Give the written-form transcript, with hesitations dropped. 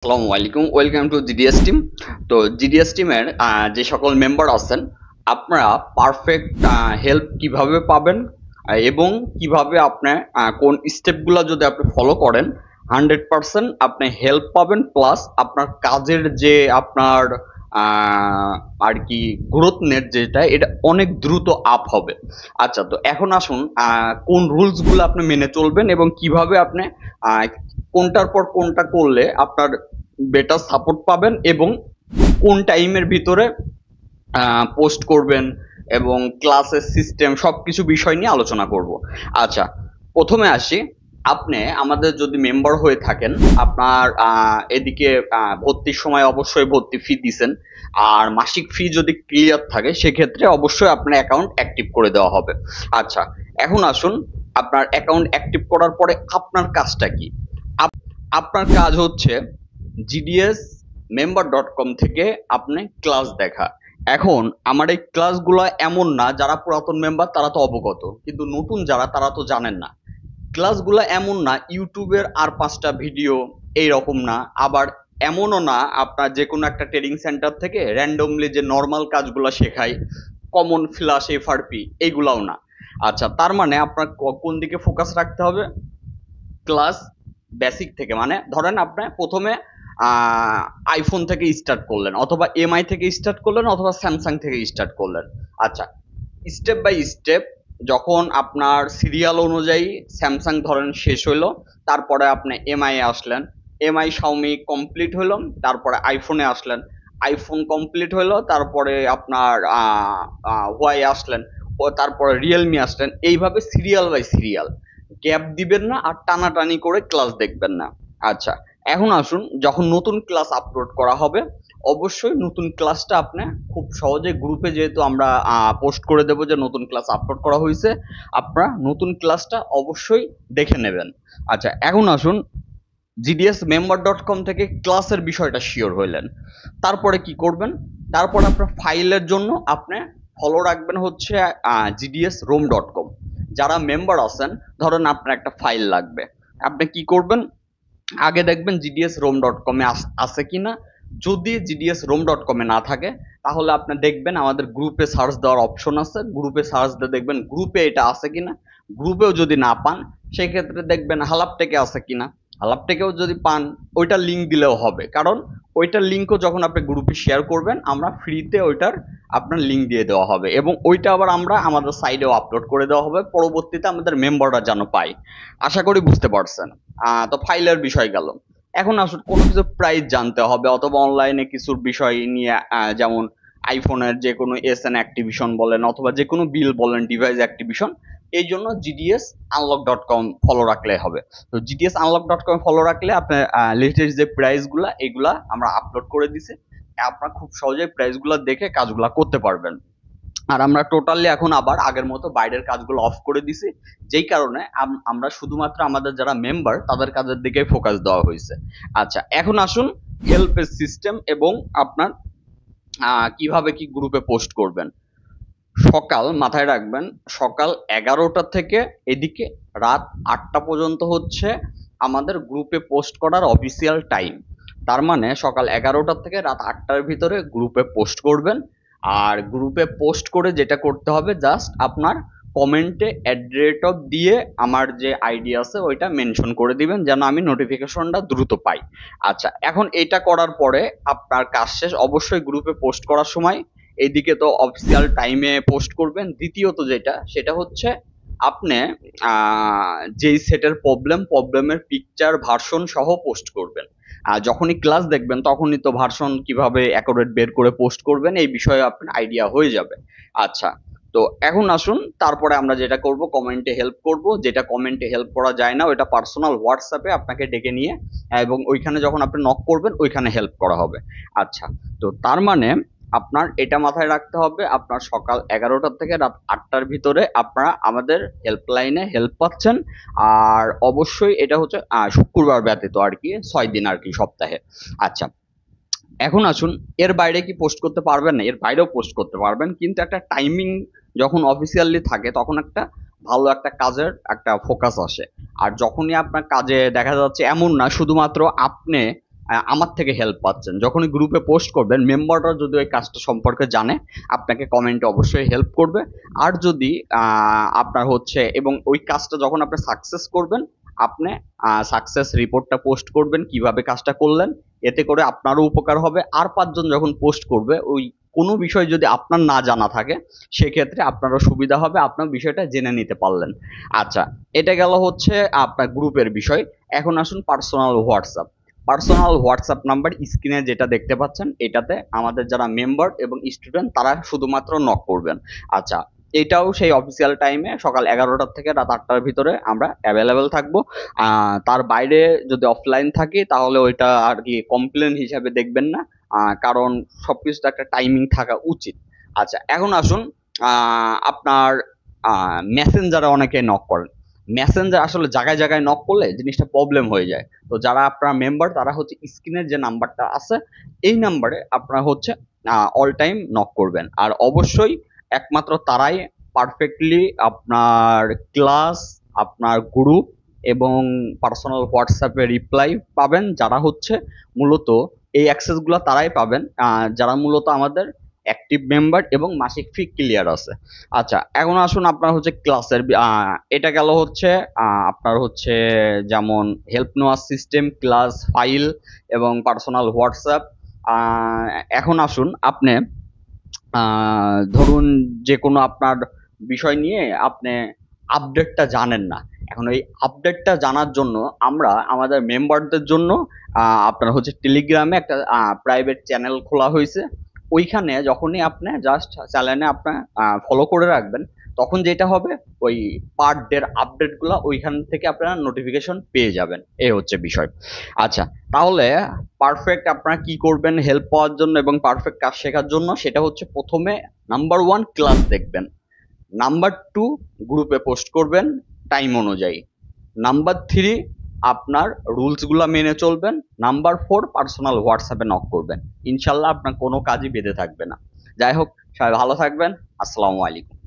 আসসালামু আলাইকুম, welcome to GDS team. তো জিডিএস টিমের যে সকল মেম্বার আছেন, আপনারা পারফেক্ট হেল্প কিভাবে পাবেন এবং কিভাবে আপনি কোন স্টেপগুলো যদি আপনি ফলো করেন 100% আপনি হেল্প পাবেন, প্লাস আপনার কাজের যে আপনার আর কি গ্রোথ নেট যেটা এটা অনেক দ্রুত আপ হবে। আচ্ছা, তো এখন আসুন কোন রুলসগুলো আপনি মেনে চলবেন এবং কিভাবে আপনি আহ, কোনটার পর কোনটা করলে আপনার বেটার সাপোর্ট পাবেন এবং কোন টাইমের ভিতরে পোস্ট করবেন এবং ক্লাসের সিস্টেম সবকিছু বিষয় নিয়ে আলোচনা করব। আচ্ছা, প্রথমে আসি। আপনি আমাদের যদি মেম্বার হয়ে থাকেন, আপনার এদিকে ভর্তির সময় অবশ্যই ভর্তি ফি দিছেন, আর মাসিক ফি যদি ক্লিয়ার থাকে সেক্ষেত্রে অবশ্যই আপনার অ্যাকাউন্ট অ্যাক্টিভ করে দেওয়া হবে। আচ্ছা, এখন আসুন, আপনার অ্যাকাউন্ট অ্যাক্টিভ করার পরে আপনার কাজটা কি? আপনার কাজ হচ্ছে জিডিএস মেম্বার ডট কম থেকে আপনি ক্লাস দেখা। এখন আমার এই ক্লাসগুলো এমন না, যারা পুরাতন মেম্বার তারা তো অবগত, কিন্তু নতুন যারা তারা তো জানেন না। ক্লাসগুলো এমন না ইউটিউবের আর 5টা ভিডিও এইরকম না, আবার এমনও না আপনার যে কোনো একটা ট্রেনিং সেন্টার থেকে র্যান্ডমলি যে নর্মাল কাজগুলো শেখায়, কমন ফ্ল্যাশ এফআরপি, এইগুলাও না। আচ্ছা, তার মানে আপনার কোন দিকে ফোকাস রাখতে হবে? ক্লাস বেসিক থেকে, মানে ধরেন আপনি প্রথমে আইফোন থেকে স্টার্ট করলেন, অথবা এমআই থেকে স্টার্ট করলেন, অথবা স্যামসাং থেকে স্টার্ট করলেন। আচ্ছা, স্টেপ বাই স্টেপ যখন আপনার সিরিয়াল অনুযায়ী স্যামসাং ধরেন শেষ হইলো, তারপরে আপনি এমআই এ আসলেন, এমআই শাওমি কমপ্লিট হইলো, তারপরে আইফোনে আসলেন, আইফোন কমপ্লিট হইলো, তারপরে আপনার হোয়াই আসলেন, ও তারপরে রিয়েলমি আসলেন। এইভাবে সিরিয়াল বাই সিরিয়াল, গ্যাপ দিবেন না আর টানাটানি করে ক্লাস দেখবেন না। আচ্ছা, এখন আসুন, যখন নতুন ক্লাস আপলোড করা হবে অবশ্যই নতুন ক্লাসটা আপনি খুব সহজে গ্রুপে, যেহেতু আমরা পোস্ট করে দেবো যে নতুন ক্লাস আপলোড করা হয়েছে, আপনারা নতুন ক্লাসটা অবশ্যই দেখে নেবেন। আচ্ছা, এখন আসুন, জিডিএস মেম্বার ডট কম থেকে ক্লাসের বিষয়টা শিওর হইলেন, তারপরে কি করবেন? তারপর আপনার ফাইলের জন্য আপনি ফলো রাখবেন হচ্ছে জিডিএস রোম ডট কম। যারা মেম্বার আছেন, ধরেন আপনার একটা ফাইল লাগবে, আপনি কি করবেন? আগে দেখবেন জিডিএস রোম ডট কমে আছে কিনা। যদি জিডিএস রোম ডট কমে না থাকে, তাহলে আপনি দেখবেন আমাদের গ্রুপে সার্চ দেওয়ার অপশন আছে, গ্রুপে সার্চ দিয়ে দেখবেন গ্রুপে এটা আছে কিনা। গ্রুপেও যদি না পান, সেক্ষেত্রে দেখবেন হালাপটেকে আছে কিনা। হালাপটেকেও যদি পান, ওইটার লিঙ্ক দিলেও হবে, কারণ ওইটার লিঙ্কও যখন আপনি গ্রুপে শেয়ার করবেন আমরা ফ্রিতে ওইটার আপনার লিঙ্ক দিয়ে দেওয়া হবে, এবং ওইটা আবার আমরা আমাদের সাইডেও আপলোড করে দেওয়া হবে, পরবর্তীতে আমাদের মেম্বাররা যেন পায়। আশা করি বুঝতে পারছেন। তো ফাইলের বিষয় গেল। এখন আসলে কোনো কিছু প্রাইস জানতে হবে, অথবা অনলাইনে কিছুর বিষয় নিয়ে, যেমন আইফোনের যে কোনো এসএন অ্যাক্টিভিশন বলেন, অথবা যে কোনো বিল বলেন, ডিভাইস অ্যাক্টিভিশন, এই জন্য GDS unlock dot com follow রাখলে হবে। তো GDS unlock dot com follow রাখলে আপনার লেটেস্ট যে প্রাইসগুলা এগুলা আমরা আপলোড করে দিছি, আপনারা খুব সহজেই প্রাইসগুলো দেখে কাজগুলা করতে পারবেন। আর আমরা টোটালি এখন আবার আগের মতো বাইরের কাজগুলো অফ করে দিছি, যেই কারণে আমরা শুধুমাত্র আমাদের যারা মেম্বার তাদের কাজের দিকে ফোকাস দেওয়া হয়েছে। আচ্ছা, এখন আসুন হেল্পের সিস্টেম এবং আপনার কিভাবে কি গ্রুপে পোস্ট করবেন। সকাল মাথায় রাখবেন, সকাল 11টা থেকে এদিকে রাত 8টা পর্যন্ত হচ্ছে আমাদের গ্রুপে পোস্ট করার অফিসিয়াল টাইম। তার মানে সকাল 11টা থেকে রাত 8টার ভিতরে গ্রুপে পোস্ট করবেন। আর গ্রুপে পোস্ট করে যেটা করতে হবে, জাস্ট আপনার কমেন্টে অ্যাট অফ দিয়ে আমার যে আইডি আছে ওইটা মেনশন করে দিবেন, যেন আমি নোটিফিকেশনটা দ্রুত পাই। আচ্ছা, এখন এটা করার পরে আপনার কাজ শেষ। অবশ্যই গ্রুপে পোস্ট করার সময় এইদিকে তো অফিসিয়াল টাইমে পোস্ট করবেন। দ্বিতীয়ত যেটা, সেটা হচ্ছে আপনি যেই সেটের প্রবলেমের পিকচার ভার্সন সহ পোস্ট করবেন। আর যখনই ক্লাস দেখবেন তখনই তো ভার্সন কিভাবে অ্যাকুরেট বের করে পোস্ট করবেন এই বিষয়ে আপনার আইডিয়া হয়ে যাবে। আচ্ছা, তো এখন আসুন, তারপরে আমরা যেটা করব, কমেন্টে হেল্প করব। যেটা কমেন্টে হেল্প করা যায় না ওটা পার্সোনাল হোয়াটসঅ্যাপে আপনাকে ডেকে নিয়ে, এবং ওইখানে যখন আপনি নক করবেন ওইখানে হেল্প করা হবে। আচ্ছা, তো তার মানে আপনার এটা মাথায় রাখতে হবে, আপনার সকাল 11টা থেকে রাত 8টার ভিতরে আপনারা আমাদের হেল্পলাইনে হেল্প পাচ্ছেন। আর অবশ্যই এটা হচ্ছে শুক্রবার ব্যতীত আর কি 6 দিন আর কি সপ্তাহে। আচ্ছা, এখন আসুন, এর বাইরে কি পোস্ট করতে পারবেন না? এর বাইরেও পোস্ট করতে পারবেন, কিন্তু একটা টাইমিং যখন অফিসিয়ালি থাকে তখন একটা ভালো একটা কাজের একটা ফোকাস আসে। আর যখনই আপনার কাজে দেখা যাচ্ছে, এমন না শুধুমাত্র আপনি আমার থেকে হেল্প পাচ্ছেন। যখনই গ্রুপে পোস্ট করবেন, মেম্বাররা যদি ওই কাজটা সম্পর্কে জানে, আপনাকে কমেন্টে অবশ্যই হেল্প করবে। আর যদি আপনার হচ্ছে, এবং ওই কাজটা যখন আপনি সাকসেস করবেন, আপনি সাকসেস রিপোর্টটা পোস্ট করবেন কিভাবে কাজটা করলেন, এতে করে আপনারও উপকার হবে। আর 5 জন যখন পোস্ট করবে, ওই কোনো বিষয় যদি আপনার না জানা থাকে, সেক্ষেত্রে আপনারও সুবিধা হবে, আপনার বিষয়টা জেনে নিতে পারলেন। আচ্ছা, এটা গেল হচ্ছে আপনার গ্রুপের বিষয়। এখন আসুন personal WhatsApp. Personal WhatsApp number স্ক্রিনে যেটা দেখতে পাচ্ছেন, এটাতে আমাদের যারা মেম্বার এবং স্টুডেন্ট তারা শুধুমাত্র নক করবেন। আচ্ছা, এটাও সেই অফিসিয়াল টাইমে সকাল 11টার থেকে রাত 8টার ভিতরে আমরা অ্যাভেলেবেল থাকবো। তার বাইরে যদি অফলাইন থাকি, তাহলে ওইটা আর কি কমপ্লেন হিসাবে দেখবেন না, কারণ সবকিছুতে একটা টাইমিং থাকা উচিত। আচ্ছা, এখন আসুন আপনার মেসেঞ্জারে অনেকে নক করেন। মেসেঞ্জার আসলে জায়গায় জায়গায় নক করলে জিনিসটা প্রবলেম হয়ে যায়। তো যারা আপনার মেম্বার, তারা হচ্ছে স্ক্রিনের যে নাম্বারটা আছে, এই নাম্বারে আপনারা হচ্ছে অল টাইম নক করবেন। আর অবশ্যই একমাত্র তারাই পারফেক্টলি আপনার ক্লাস, আপনার গ্রুপ এবং পার্সোনাল হোয়াটসঅ্যাপে রিপ্লাই পাবেন, যারা হচ্ছে মূলত এই অ্যাক্সেসগুলো তারাই পাবেন, যারা মূলত আমাদের অ্যাক্টিভ মেম্বার এবং মাসিক ফি ক্লিয়ার আছে। আচ্ছা, এখন আসুন আপনার হচ্ছে ক্লাসের, এটা গেল হচ্ছে আপনার হচ্ছে যেমন হেল্প নেওয়ার সিস্টেম, ক্লাস ফাইল এবং পার্সোনাল হোয়াটসঅ্যাপ। এখন আসুন আপনি ধরুন যে কোনো আপনার বিষয় নিয়ে আপনি আপডেটটা জানেন না। এখন এই আপডেটটা জানার জন্য আমরা আমাদের মেম্বারদের জন্য আপনার হচ্ছে টেলিগ্রামে একটা প্রাইভেট চ্যানেল খোলা হয়েছে। ওইখানে যখনই আপনি জাস্ট চ্যানেলে আপনার ফলো করে রাখবেন, তখন যেটা হবে, ওই পার ডের আপডেটগুলো ওইখান থেকে আপনারা নোটিফিকেশন পেয়ে যাবেন। এই হচ্ছে বিষয়। আচ্ছা, তাহলে পারফেক্ট আপনারা কি করবেন হেল্প পাওয়ার জন্য এবং পারফেক্ট কাজ শেখার জন্য, সেটা হচ্ছে প্রথমে নাম্বার 1 ক্লাস দেখবেন, নাম্বার 2 গ্রুপে পোস্ট করবেন টাইম অনুযায়ী, নাম্বার 3 আপনার রুলসগুলো মেনে চলবেন, নাম্বার 4 পার্সোনাল হোয়াটসঅ্যাপে নক করবেন। ইনশাল্লাহ আপনার কোনো কাজই বেঁধে থাকবে না। যাই হোক, সবাই ভালো থাকবেন। আসসালামু আলাইকুম।